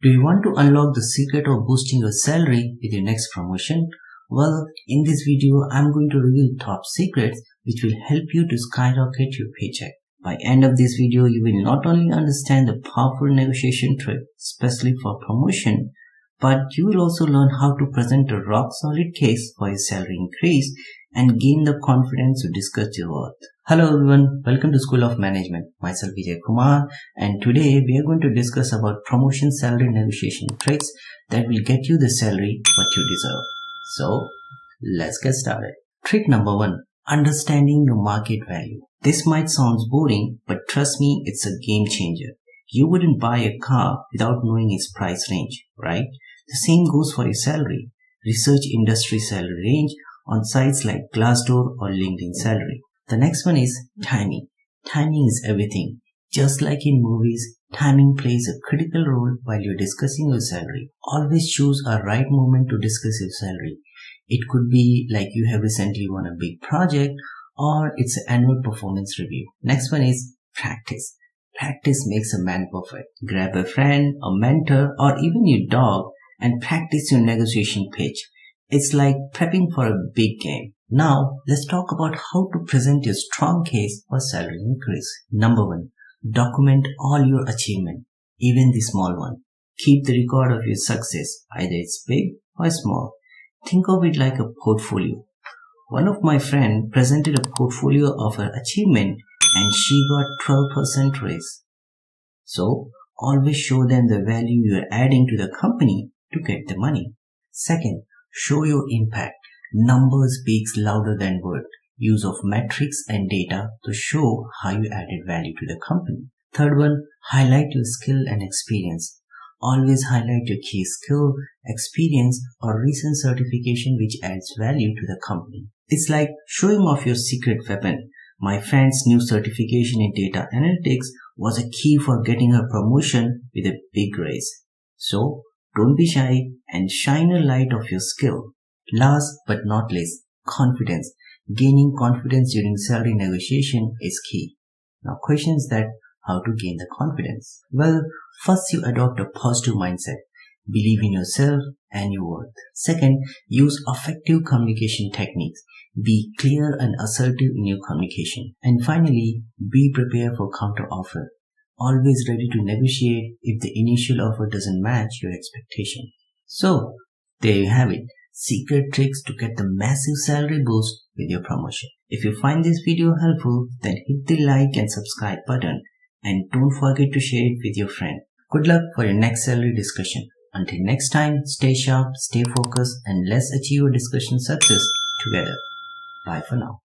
Do you want to unlock the secret of boosting your salary with your next promotion? Well, in this video, I'm going to reveal top secrets which will help you to skyrocket your paycheck. By end of this video, you will not only understand the powerful negotiation trick, especially for promotion, but you will also learn how to present a rock-solid case for your salary increase and gain the confidence to discuss your worth. Hello everyone, welcome to School of Management. Myself Vijay Kumar, and today we are going to discuss about promotion salary negotiation tricks that will get you the salary what you deserve. So, let's get started. Trick number 1. Understanding your market value. This might sound boring, but trust me, it's a game changer. You wouldn't buy a car without knowing its price range, right? The same goes for your salary. Research industry salary range on sites like Glassdoor or LinkedIn Salary. The next one is timing. Timing is everything. Just like in movies, timing plays a critical role while you're discussing your salary. Always choose a right moment to discuss your salary. It could be like you have recently won a big project, or it's an annual performance review. Next one is practice. Practice makes a man perfect. Grab a friend, a mentor, or even your dog and practice your negotiation pitch. It's like prepping for a big game. Now, let's talk about how to present your strong case for salary increase. Number 1. Document all your achievement, even the small one. Keep the record of your success, either it's big or small. Think of it like a portfolio. One of my friends presented a portfolio of her achievement and she got 12% raise. So, always show them the value you are adding to the company to get the money. Second, show your impact. Numbers speaks louder than words. Use of metrics and data to show how you added value to the company. Third one, highlight your skill and experience. Always highlight your key skill, experience, or recent certification which adds value to the company. It's like showing off your secret weapon. My friend's new certification in data analytics was a key for getting her promotion with a big raise. So, don't be shy and shine a light of your skill. Last but not least, confidence. Gaining confidence during salary negotiation is key. Now, questions that how to gain the confidence. Well, first you adopt a positive mindset. Believe in yourself and your worth. Second, use effective communication techniques. Be clear and assertive in your communication. And finally, be prepared for counter offer. Always ready to negotiate if the initial offer doesn't match your expectation. So, there you have it. Secret tricks to get the massive salary boost with your promotion. If you find this video helpful, then hit the like and subscribe button. And don't forget to share it with your friend. Good luck for your next salary discussion. Until next time, stay sharp, stay focused, and let's achieve a discussion success together. Bye for now.